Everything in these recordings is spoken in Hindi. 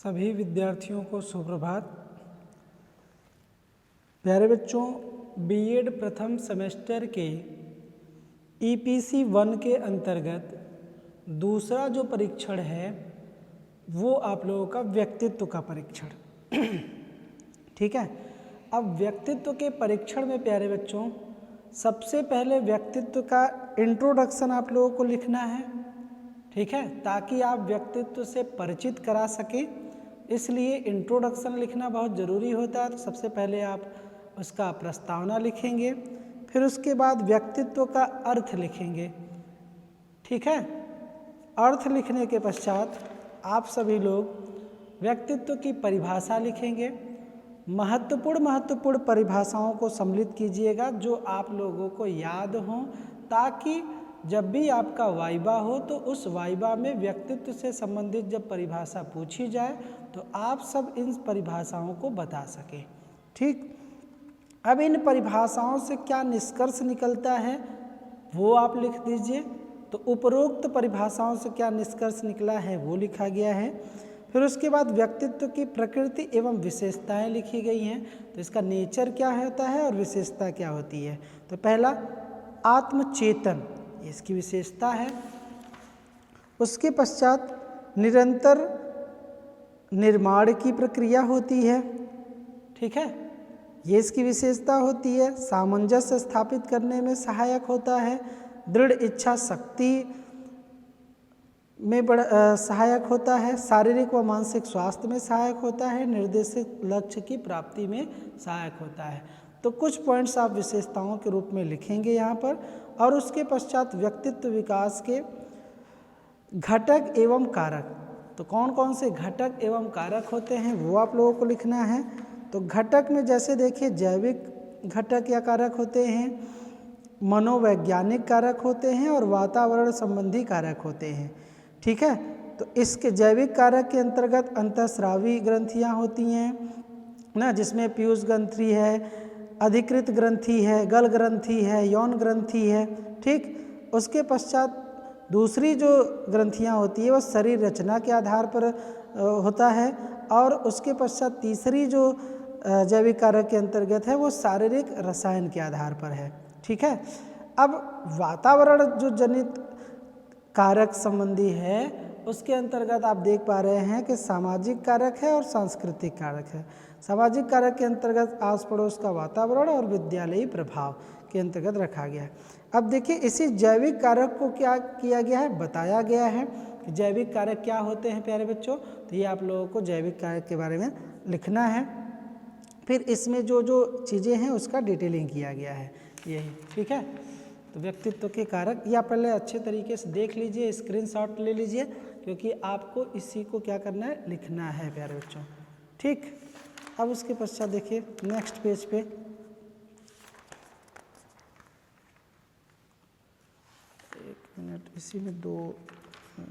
सभी विद्यार्थियों को सुप्रभात। प्यारे बच्चों, बीएड प्रथम सेमेस्टर के ईपीसी 1 के अंतर्गत दूसरा जो परीक्षण है वो आप लोगों का व्यक्तित्व का परीक्षण ठीक है। अब व्यक्तित्व के परीक्षण में प्यारे बच्चों सबसे पहले व्यक्तित्व का इंट्रोडक्शन आप लोगों को लिखना है, ठीक है, ताकि आप व्यक्तित्व से परिचित करा सकें। इसलिए इंट्रोडक्शन लिखना बहुत ज़रूरी होता है। तो सबसे पहले आप उसका प्रस्तावना लिखेंगे, फिर उसके बाद व्यक्तित्व का अर्थ लिखेंगे, ठीक है। अर्थ लिखने के पश्चात आप सभी लोग व्यक्तित्व की परिभाषा लिखेंगे। महत्वपूर्ण परिभाषाओं को सम्मिलित कीजिएगा जो आप लोगों को याद हों, ताकि जब भी आपका वाइवा हो तो उस वाइवा में व्यक्तित्व से संबंधित जब परिभाषा पूछी जाए तो आप सब इन परिभाषाओं को बता सकें, ठीक। अब इन परिभाषाओं से क्या निष्कर्ष निकलता है वो आप लिख दीजिए। तो उपरोक्त परिभाषाओं से क्या निष्कर्ष निकला है वो लिखा गया है। फिर उसके बाद व्यक्तित्व की प्रकृति एवं विशेषताएं लिखी गई हैं। तो इसका नेचर क्या होता है और विशेषता क्या होती है। तो पहला आत्मचेतन, इसकी विशेषता है। उसके पश्चात निरंतर निर्माण की प्रक्रिया होती है, ठीक है, ये इसकी विशेषता होती है। सामंजस्य स्थापित करने में सहायक होता है। दृढ़ इच्छा शक्ति में सहायक होता है। शारीरिक व मानसिक स्वास्थ्य में सहायक होता है। निर्देशित लक्ष्य की प्राप्ति में सहायक होता है। तो कुछ पॉइंट्स आप विशेषताओं के रूप में लिखेंगे यहाँ पर। और उसके पश्चात व्यक्तित्व विकास के घटक एवं कारक, तो कौन कौन से घटक एवं कारक होते हैं वो आप लोगों को लिखना है। तो घटक में जैसे देखिए जैविक घटक या कारक होते हैं, मनोवैज्ञानिक कारक होते हैं और वातावरण संबंधी कारक होते हैं, ठीक है। तो इसके जैविक कारक के अंतर्गत अंतःस्रावी ग्रंथियां होती हैं ना, जिसमें पीयूष ग्रंथि है, अधिकृत ग्रंथि है, गल ग्रंथि है, यौन ग्रंथि है, ठीक। उसके पश्चात दूसरी जो ग्रंथियां होती है वो शरीर रचना के आधार पर होता है। और उसके पश्चात तीसरी जो जैविक कारक के अंतर्गत है वो शारीरिक रसायन के आधार पर है, ठीक है। अब वातावरण जो जनित कारक संबंधी है उसके अंतर्गत आप देख पा रहे हैं कि सामाजिक कारक है और सांस्कृतिक कारक है। सामाजिक कारक के अंतर्गत आस पड़ोस का वातावरण और विद्यालयी प्रभाव के अंतर्गत रखा गया है। अब देखिए इसी जैविक कारक को क्या किया गया है, बताया गया है कि जैविक कारक क्या होते हैं प्यारे बच्चों। तो ये आप लोगों को जैविक कारक के बारे में लिखना है। फिर इसमें जो जो चीज़ें हैं उसका डिटेलिंग किया गया है, यही, ठीक है। तो व्यक्तित्व के कारक या पहले अच्छे तरीके से देख लीजिए, स्क्रीनशॉट ले लीजिए, क्योंकि आपको इसी को क्या करना है, लिखना है प्यारे बच्चों, ठीक। अब उसके पश्चात देखिए नेक्स्ट पेज पे एक मिनट, इसी में दो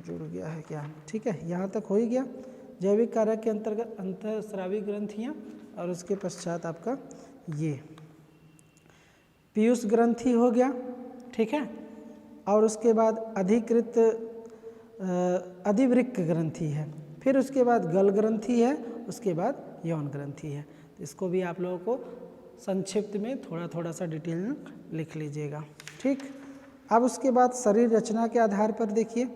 जुड़ गया है क्या, ठीक है, यहाँ तक हो ही गया। जैविक कारक के अंतर्गत अंतःस्रावी ग्रंथियाँ और उसके पश्चात आपका ये पीयूष ग्रंथि हो गया, ठीक है। और उसके बाद अधिकृत अधिवृक्क ग्रंथि है। फिर उसके बाद गल ग्रंथि है, उसके बाद यौन ग्रंथि है। तो इसको भी आप लोगों को संक्षिप्त में थोड़ा थोड़ा सा डिटेल में लिख लीजिएगा, ठीक। अब उसके बाद शरीर रचना के आधार पर देखिए,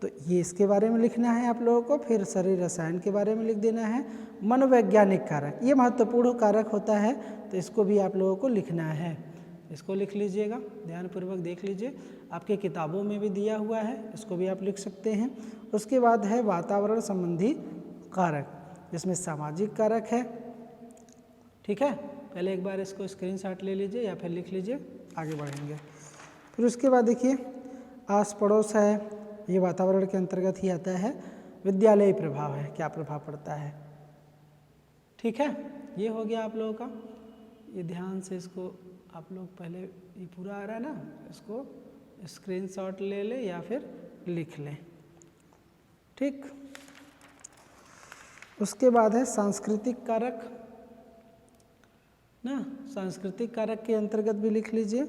तो ये इसके बारे में लिखना है आप लोगों को। फिर शरीर रसायन के बारे में लिख देना है। मनोवैज्ञानिक कारक, ये महत्वपूर्ण कारक होता है, तो इसको भी आप लोगों को लिखना है। इसको लिख लीजिएगा, ध्यानपूर्वक देख लीजिए, आपके किताबों में भी दिया हुआ है, इसको भी आप लिख सकते हैं। उसके बाद है वातावरण संबंधी कारक, जिसमें सामाजिक कारक है, ठीक है। पहले एक बार इसको स्क्रीनशॉट ले लीजिए या फिर लिख लीजिए, आगे बढ़ेंगे। फिर उसके बाद देखिए आस पड़ोस है, ये वातावरण के अंतर्गत ही आता है। विद्यालयी प्रभाव है, क्या प्रभाव पड़ता है, ठीक है। ये हो गया आप लोगों का। ये ध्यान से इसको आप लोग पहले, ये पूरा आ रहा है ना, इसको स्क्रीनशॉट ले लें या फिर लिख लें, ठीक। उसके बाद है सांस्कृतिक कारक ना, सांस्कृतिक कारक के अंतर्गत भी लिख लीजिए।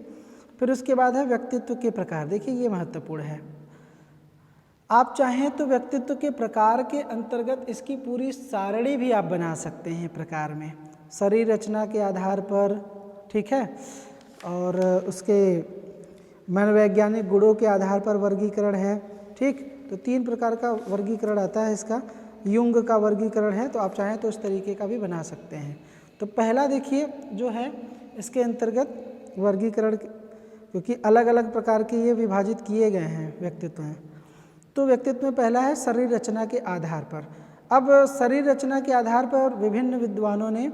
फिर उसके बाद है व्यक्तित्व के प्रकार, देखिए ये महत्वपूर्ण है। आप चाहें तो व्यक्तित्व के प्रकार के अंतर्गत इसकी पूरी सारणी भी आप बना सकते हैं प्रकार में, शरीर रचना के आधार पर, ठीक है, और उसके मनोवैज्ञानिक गुणों के आधार पर वर्गीकरण है, ठीक। तो 3 प्रकार का वर्गीकरण आता है इसका, युंग का वर्गीकरण है, तो आप चाहें तो इस तरीके का भी बना सकते हैं। तो पहला देखिए जो है इसके अंतर्गत वर्गीकरण, क्योंकि अलग अलग प्रकार के ये विभाजित किए गए हैं व्यक्तित्व हैं। तो व्यक्तित्व में पहला है शरीर रचना के आधार पर। अब शरीर रचना के आधार पर विभिन्न विद्वानों ने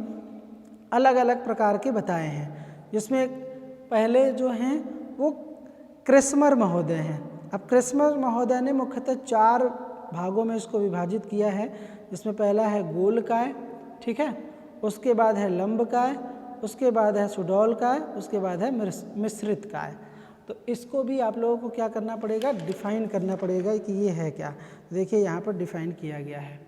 अलग अलग प्रकार के बताए हैं, जिसमें पहले जो हैं वो क्रिस्मर महोदय हैं। अब क्रिस्मर महोदय ने मुख्यतः 4 भागों में इसको विभाजित किया है, जिसमें पहला है गोलकाय, ठीक है, उसके बाद है लंबकाय, उसके बाद है सुडौलकाय, उसके बाद है मिश्रित काय। तो इसको भी आप लोगों को क्या करना पड़ेगा, डिफाइन करना पड़ेगा कि ये है क्या। देखिए यहाँ पर डिफाइन किया गया है,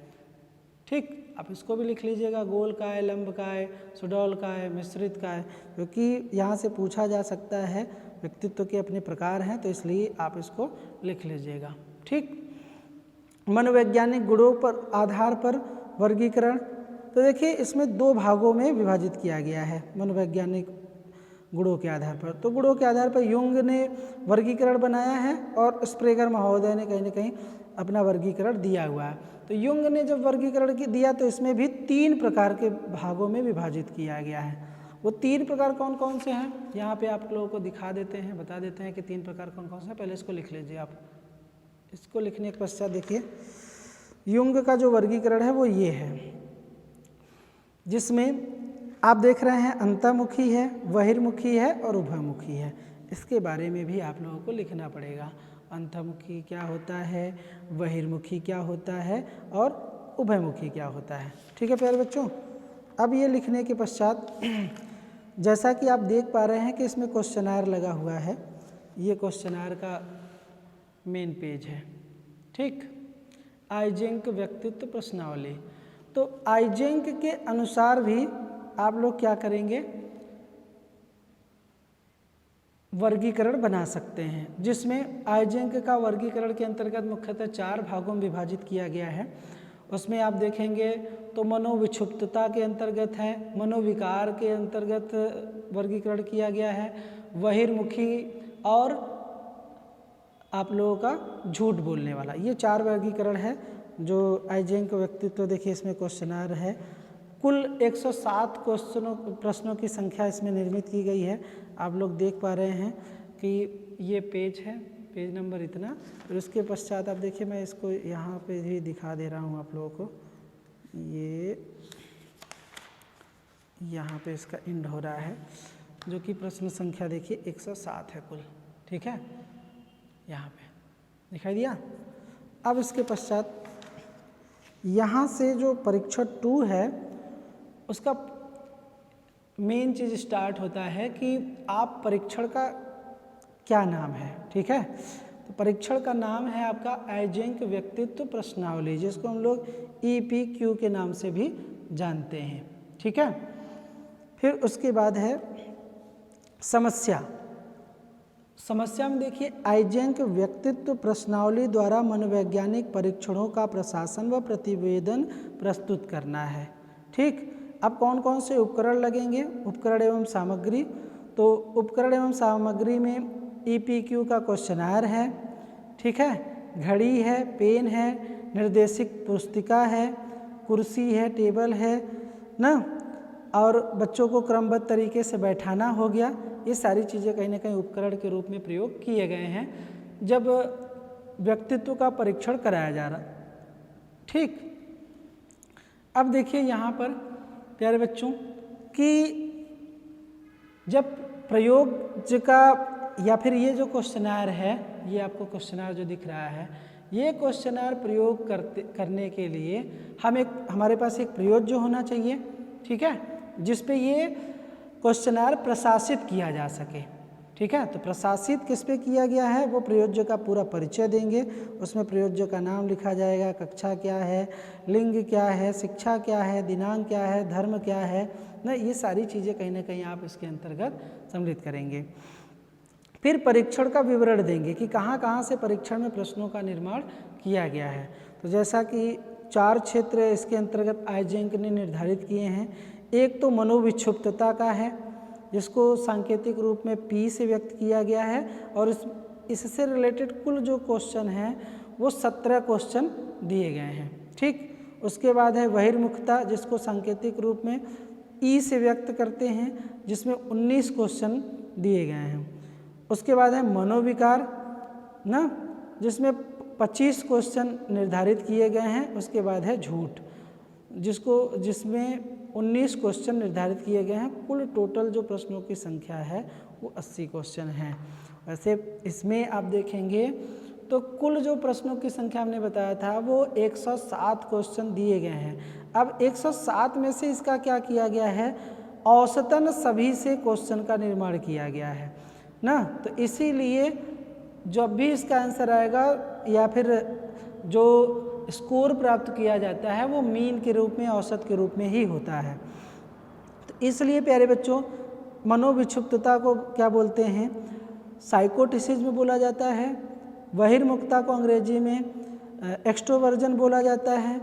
ठीक। आप इसको भी लिख लीजिएगा, गोलकाय, लंबकाय, सुडौलकाय, मिश्रित काय, क्योंकि यहाँ से पूछा जा सकता है, व्यक्तित्व के अपने प्रकार हैं, तो इसलिए आप इसको लिख लीजिएगा, ठीक। मनोवैज्ञानिक गुणों पर आधार पर वर्गीकरण, तो देखिए इसमें 2 भागों में विभाजित किया गया है मनोवैज्ञानिक गुणों के आधार पर। तो गुणों के आधार पर युंग ने वर्गीकरण बनाया है और स्प्रेगर महोदय ने कहीं ना कहीं अपना वर्गीकरण दिया हुआ है। तो युंग ने जब वर्गीकरण दिया तो इसमें भी 3 प्रकार के भागों में विभाजित किया गया है। वो 3 प्रकार कौन कौन से हैं, यहाँ पे आप लोगों को दिखा देते हैं, बता देते हैं कि 3 प्रकार कौन कौन से हैं। पहले इसको लिख लीजिए आप। इसको लिखने के पश्चात देखिए युंग का जो वर्गीकरण है वो ये है, जिसमें आप देख रहे हैं अंतर्मुखी है, बहिर्मुखी है और उभयमुखी है। इसके बारे में भी आप लोगों को लिखना पड़ेगा, अंतर्मुखी क्या होता है, बहिर्मुखी क्या होता है और उभयमुखी क्या होता है, ठीक है प्यारे बच्चों। अब ये लिखने के पश्चात जैसा कि आप देख पा रहे हैं कि इसमें क्वेश्चनायर लगा हुआ है, ये क्वेश्चनायर का मेन पेज है, ठीक। आइजेंक व्यक्तित्व प्रश्नावली, तो आइजेंक के अनुसार भी आप लोग क्या करेंगे, वर्गीकरण बना सकते हैं, जिसमें आइजेंक का वर्गीकरण के अंतर्गत मुख्यतः 4 भागों में विभाजित किया गया है। उसमें आप देखेंगे तो मनोविक्षुब्धता के अंतर्गत है, मनोविकार के अंतर्गत वर्गीकरण किया गया है, बहिर्मुखी और आप लोगों का झूठ बोलने वाला, ये 4 वर्गीकरण है जो आइजेंक व्यक्तित्व। देखिए इसमें क्वेश्चनायर है, कुल 107 प्रश्नों की संख्या इसमें निर्मित की गई है। आप लोग देख पा रहे हैं कि ये पेज है, पेज नंबर इतना। फिर उसके पश्चात आप देखिए, मैं इसको यहाँ पे भी दिखा दे रहा हूँ आप लोगों को, ये यहाँ पे इसका एंड हो रहा है, जो कि प्रश्न संख्या देखिए 107 है कुल, ठीक है, यहाँ पे दिखाई दिया। अब इसके पश्चात यहाँ से जो परीक्षण 2 है उसका मेन चीज़ स्टार्ट होता है कि आप परीक्षण का क्या नाम है, ठीक है। तो परीक्षण का नाम है आपका आइजेंक व्यक्तित्व प्रश्नावली, जिसको हम लोग EPQ के नाम से भी जानते हैं, ठीक है। फिर उसके बाद है समस्या। समस्या में देखिए आइजेंक व्यक्तित्व प्रश्नावली द्वारा मनोवैज्ञानिक परीक्षणों का प्रशासन व प्रतिवेदन प्रस्तुत करना है, ठीक। अब कौन कौन से उपकरण लगेंगे, उपकरण एवं सामग्री। तो उपकरण एवं सामग्री में EPQ का क्वेश्चनायर है, ठीक है, घड़ी है, पेन है, निर्देशिक पुस्तिका है, कुर्सी है, टेबल है ना, और बच्चों को क्रमबद्ध तरीके से बैठाना हो गया। ये सारी चीज़ें कहीं ना कहीं उपकरण के रूप में प्रयोग किए गए हैं जब व्यक्तित्व का परीक्षण कराया जा रहा, ठीक। अब देखिए यहाँ पर प्यारे बच्चों कि जब प्रयोग का या फिर ये जो क्वेश्चनायर है, ये आपको क्वेश्चनायर जो दिख रहा है, ये क्वेश्चनायर प्रयोग करने के लिए हमारे पास एक प्रयोज्य होना चाहिए, ठीक है, जिस पे ये क्वेश्चनायर प्रशासित किया जा सके, ठीक है। तो प्रशासित किस पे किया गया है, वो प्रयोज्य का पूरा परिचय देंगे, उसमें प्रयोज्य का नाम लिखा जाएगा, कक्षा क्या है, लिंग क्या है, शिक्षा क्या है, दिनांक क्या है, धर्म क्या है ना, ये सारी चीज़ें कहीं ना कहीं आप इसके अंतर्गत सम्मिलित करेंगे। फिर परीक्षण का विवरण देंगे कि कहाँ कहाँ से परीक्षण में प्रश्नों का निर्माण किया गया है। तो जैसा कि 4 क्षेत्र इसके अंतर्गत आइजेंक ने निर्धारित किए हैं। एक तो मनोविक्षुब्धता का है, जिसको सांकेतिक रूप में P से व्यक्त किया गया है, और इससे रिलेटेड कुल जो क्वेश्चन हैं वो 17 क्वेश्चन दिए गए हैं। ठीक, उसके बाद है बहिर्मुखता, जिसको सांकेतिक रूप में E से व्यक्त करते हैं, जिसमें 19 क्वेश्चन दिए गए हैं। उसके बाद है मनोविकार ना, जिसमें 25 क्वेश्चन निर्धारित किए गए हैं। उसके बाद है झूठ, जिसमें 19 क्वेश्चन निर्धारित किए गए हैं। कुल टोटल जो प्रश्नों की संख्या है वो 80 क्वेश्चन है। वैसे इसमें आप देखेंगे तो कुल जो प्रश्नों की संख्या हमने बताया था वो 107 क्वेश्चन दिए गए हैं। अब 107 में से इसका क्या किया गया है, औसतन सभी से क्वेश्चन का निर्माण किया गया है ना। तो इसीलिए जब भी इसका आंसर आएगा या फिर जो स्कोर प्राप्त किया जाता है वो मीन के रूप में, औसत के रूप में ही होता है। तो इसलिए प्यारे बच्चों, मनोविक्षुब्धता को क्या बोलते हैं, साइकोटिसिज्म बोला जाता है। बहिर्मुखता को अंग्रेजी में एक्सट्रोवर्जन बोला जाता है।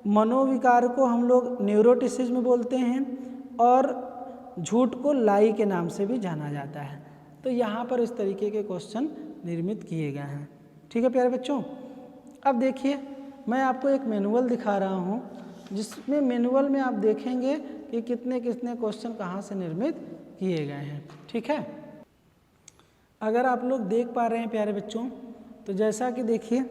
मनोविकार को हम लोग न्यूरोटिसिज्म बोलते हैं, और झूठ को लाई के नाम से भी जाना जाता है। तो यहाँ पर इस तरीके के क्वेश्चन निर्मित किए गए हैं। ठीक है प्यारे बच्चों, अब देखिए मैं आपको एक मैनुअल दिखा रहा हूँ, जिसमें मैनुअल में आप देखेंगे कि कितने कितने क्वेश्चन कहाँ से निर्मित किए गए हैं। ठीक है, अगर आप लोग देख पा रहे हैं प्यारे बच्चों, तो जैसा कि देखिए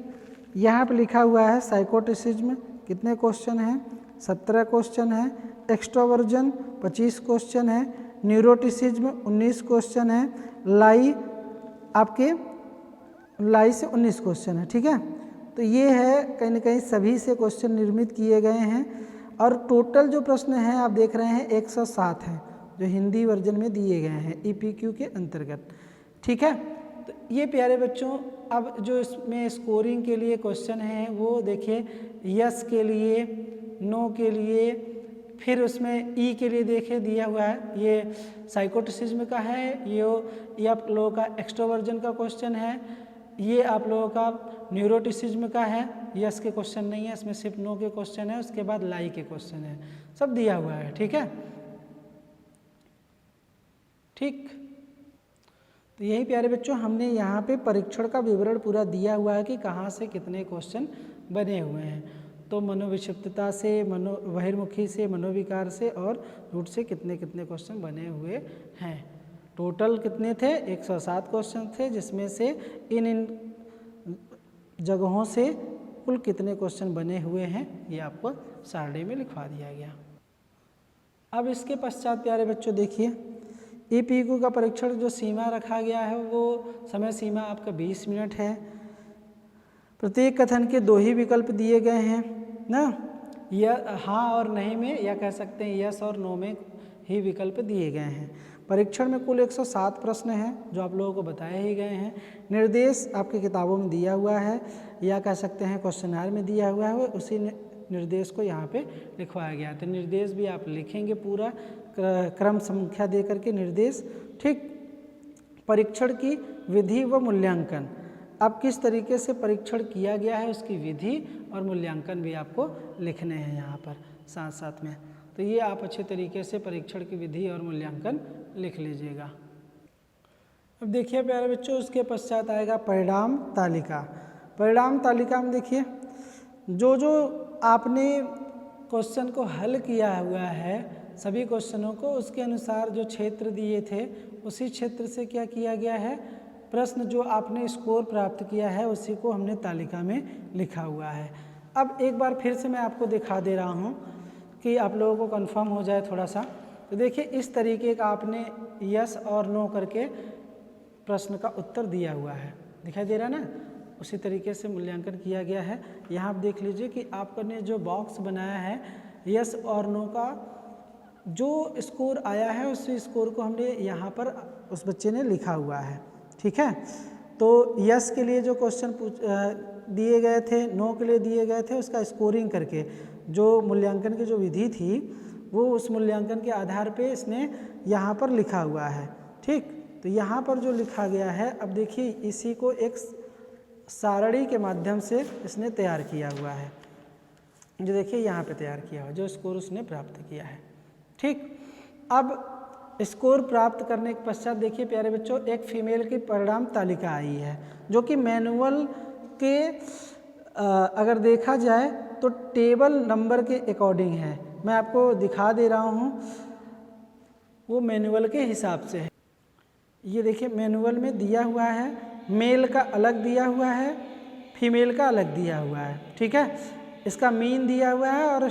यहाँ पे लिखा हुआ है साइकोटिसिज्म कितने क्वेश्चन हैं, 17 क्वेश्चन है। एक्सट्रोवर्जन 25 क्वेश्चन है। न्यूरोटिसिज्म 19 क्वेश्चन है। लाई से 19 क्वेश्चन है। ठीक है, तो ये है कहीं ना कहीं सभी से क्वेश्चन निर्मित किए गए हैं, और टोटल जो प्रश्न हैं आप देख रहे हैं 107 हैं, जो हिंदी वर्जन में दिए गए हैं EPQ के अंतर्गत। ठीक है, तो ये प्यारे बच्चों, अब जो इसमें स्कोरिंग के लिए क्वेश्चन हैं वो देखिए, यस के लिए, नो के लिए, फिर उसमें ई के लिए देखिए दिया हुआ है, ये साइकोटिसिज्म का है, ये आप लोगों का एक्सट्रोवर्जन का क्वेश्चन है, ये आप लोगों का न्यूरोटिसिज्म का है, यस के क्वेश्चन नहीं है, इसमें सिर्फ नो के क्वेश्चन है। उसके बाद लाई के क्वेश्चन है, सब दिया हुआ है। ठीक है, ठीक, तो यही प्यारे बच्चों हमने यहाँ पे परीक्षण का विवरण पूरा दिया हुआ है कि कहाँ से कितने क्वेश्चन बने हुए हैं। तो मनोविक्षिप्तता से, बहिर्मुखी से, मनोविकार से और झूठ से कितने कितने क्वेश्चन बने हुए हैं। टोटल कितने थे, 107 क्वेश्चन थे, जिसमें से इन जगहों से कुल कितने क्वेश्चन बने हुए हैं ये आपको सारणी में लिखवा दिया गया। अब इसके पश्चात प्यारे बच्चों देखिए, EPQ का परीक्षण जो सीमा रखा गया है वो समय सीमा आपका 20 मिनट है। प्रत्येक कथन के 2 ही विकल्प दिए गए हैं ना, या हाँ और नहीं में, या कह सकते हैं यस और नो में ही विकल्प दिए गए हैं। परीक्षण में कुल 107 प्रश्न हैं जो आप लोगों को बताए ही गए हैं। निर्देश आपकी किताबों में दिया हुआ है, या कह सकते हैं क्वेश्चनर में दिया हुआ है, उसी निर्देश को यहाँ पे लिखवाया गया। तो निर्देश भी आप लिखेंगे पूरा क्रम संख्या दे करके निर्देश। ठीक, परीक्षण की विधि व मूल्यांकन, अब किस तरीके से परीक्षण किया गया है उसकी विधि और मूल्यांकन भी आपको लिखने हैं यहाँ पर साथ साथ में। तो ये आप अच्छे तरीके से परीक्षण की विधि और मूल्यांकन लिख लीजिएगा। अब देखिए प्यारे बच्चों, उसके पश्चात आएगा परिणाम तालिका। परिणाम तालिका में देखिए जो जो आपने क्वेश्चन को हल किया हुआ है सभी क्वेश्चनों को, उसके अनुसार जो क्षेत्र दिए थे उसी क्षेत्र से क्या किया गया है, प्रश्न जो आपने स्कोर प्राप्त किया है उसी को हमने तालिका में लिखा हुआ है। अब एक बार फिर से मैं आपको दिखा दे रहा हूँ कि आप लोगों को कंफर्म हो जाए थोड़ा सा। तो देखिए इस तरीके का आपने यस और नो करके प्रश्न का उत्तर दिया हुआ है, दिखाई दे रहा है ना, उसी तरीके से मूल्यांकन किया गया है। यहाँ आप देख लीजिए कि आपने जो बॉक्स बनाया है यस और नो का जो स्कोर आया है उस स्कोर को हमने यहाँ पर उस बच्चे ने लिखा हुआ है। ठीक है, तो यस के लिए जो क्वेश्चन दिए गए थे, नो के लिए दिए गए थे, उसका स्कोरिंग करके जो मूल्यांकन की जो विधि थी वो उस मूल्यांकन के आधार पे इसने यहाँ पर लिखा हुआ है। ठीक, तो यहाँ पर जो लिखा गया है, अब देखिए इसी को एक सारणी के माध्यम से इसने तैयार किया हुआ है। जो देखिए यहाँ पे तैयार किया हुआ जो स्कोर उसने प्राप्त किया है। ठीक, अब स्कोर प्राप्त करने के पश्चात देखिए प्यारे बच्चों, एक फीमेल की परिणाम तालिका आई है जो कि मैनुअल के अगर देखा जाए तो टेबल नंबर के अकॉर्डिंग है। मैं आपको दिखा दे रहा हूँ, वो मैनुअल के हिसाब से है। ये देखिए मैनुअल में दिया हुआ है, मेल का अलग दिया हुआ है, फीमेल का अलग दिया हुआ है। ठीक है, इसका मीन दिया हुआ है और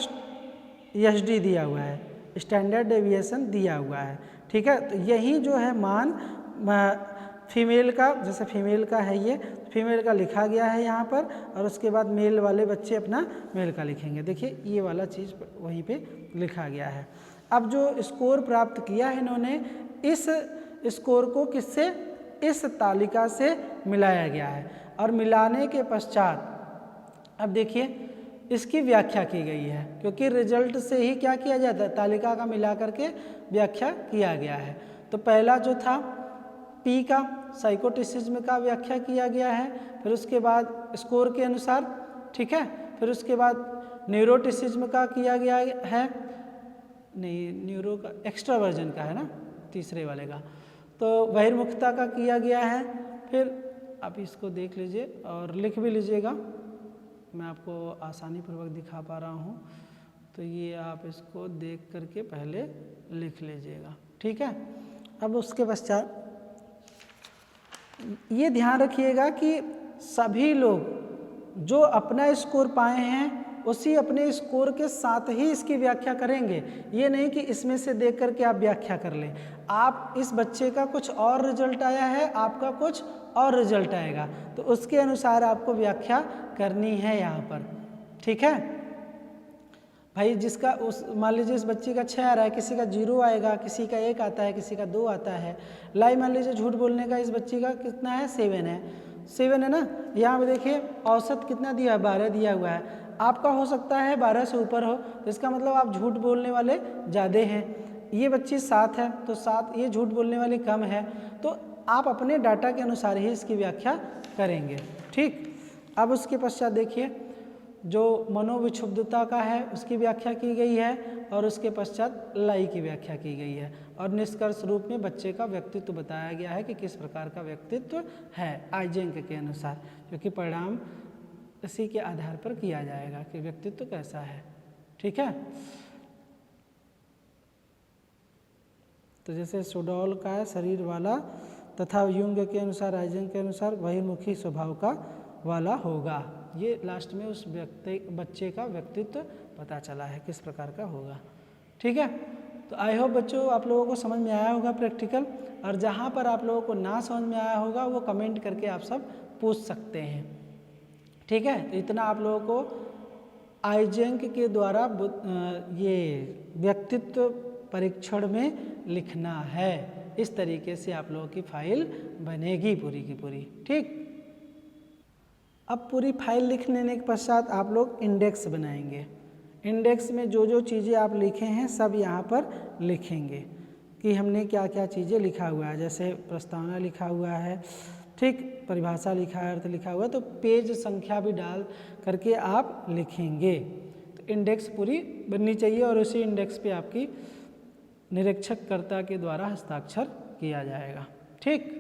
एसडी दिया हुआ है, स्टैंडर्ड डेविएशन दिया हुआ है। ठीक है, तो यही जो है मान फीमेल का, जैसे फीमेल का है ये, फीमेल का लिखा गया है यहाँ पर, और उसके बाद मेल वाले बच्चे अपना मेल का लिखेंगे। देखिए ये वाला चीज़ वहीं पे लिखा गया है। अब जो स्कोर प्राप्त किया है इन्होंने, इस स्कोर को किससे, इस तालिका से मिलाया गया है, और मिलाने के पश्चात अब देखिए इसकी व्याख्या की गई है, क्योंकि रिजल्ट से ही क्या किया जाता है, तालिका का मिला करके व्याख्या किया गया है। तो पहला जो था पी का साइकोटिसिज्म का व्याख्या किया गया है, फिर उसके बाद स्कोर के अनुसार, ठीक है, फिर उसके बाद न्यूरोटिसिज्म का किया गया है, नहीं न्यूरो का एक्स्ट्रावर्जन का है ना, तीसरे वाले का, तो बहिर्मुखता का किया गया है। फिर आप इसको देख लीजिए और लिख भी लीजिएगा, मैं आपको आसानी पूर्वक दिखा पा रहा हूँ, तो ये आप इसको देख करके पहले लिख लीजिएगा। ठीक है, अब उसके पश्चात ये ध्यान रखिएगा कि सभी लोग जो अपना स्कोर पाए हैं उसी अपने स्कोर के साथ ही इसकी व्याख्या करेंगे। ये नहीं कि इसमें से देख करके आप व्याख्या कर लें। आप इस बच्चे का कुछ और रिजल्ट आया है, आपका कुछ और रिजल्ट आएगा, तो उसके अनुसार आपको व्याख्या करनी है यहाँ पर। ठीक है भाई, जिसका उस मान लीजिए इस बच्चे का 6 आ रहा है, किसी का 0 आएगा, किसी का 1 आता है, किसी का 2 आता है। लाइव मान लीजिए झूठ बोलने का इस बच्चे का कितना है, 7 है, 7 है ना। यहाँ पे देखिए औसत कितना दिया है, 12 दिया हुआ है। आपका हो सकता है 12 से ऊपर हो, तो इसका मतलब आप झूठ बोलने वाले ज़्यादा हैं। ये बच्ची 7 है तो 7, ये झूठ बोलने वाली कम है, तो आप अपने डाटा के अनुसार ही इसकी व्याख्या करेंगे। ठीक, अब उसके पश्चात देखिए जो मनोविक्षुब्धता का है उसकी व्याख्या की गई है, और उसके पश्चात लाई की व्याख्या की गई है, और निष्कर्ष रूप में बच्चे का व्यक्तित्व बताया गया है कि किस प्रकार का व्यक्तित्व है आइजेंक के अनुसार, क्योंकि परिणाम इसी के आधार पर किया जाएगा कि व्यक्तित्व कैसा है। ठीक है, तो जैसे सुडॉल का है शरीर वाला, तथा युंग के अनुसार आइजेंक के अनुसार बहिर्मुखी स्वभाव का वाला होगा। ये लास्ट में उस बच्चे का व्यक्तित्व पता चला है किस प्रकार का होगा। ठीक है, तो आई होप बच्चों आप लोगों को समझ में आया होगा प्रैक्टिकल, और जहाँ पर आप लोगों को ना समझ में आया होगा वो कमेंट करके आप सब पूछ सकते हैं। ठीक है, तो इतना आप लोगों को आइजेंक के द्वारा ये व्यक्तित्व परीक्षण में लिखना है। इस तरीके से आप लोगों की फाइल बनेगी पूरी की पूरी। ठीक, अब पूरी फाइल लिख लेने के पश्चात आप लोग इंडेक्स बनाएंगे। इंडेक्स में जो जो चीज़ें आप लिखे हैं सब यहाँ पर लिखेंगे कि हमने क्या क्या चीज़ें लिखा हुआ है। जैसे प्रस्तावना लिखा हुआ है, ठीक, परिभाषा लिखा है, अर्थ लिखा हुआ है, तो पेज संख्या भी डाल करके आप लिखेंगे। तो इंडेक्स पूरी बननी चाहिए, और उसी इंडेक्स पे आपकी निरीक्षककर्ता के द्वारा हस्ताक्षर किया जाएगा। ठीक।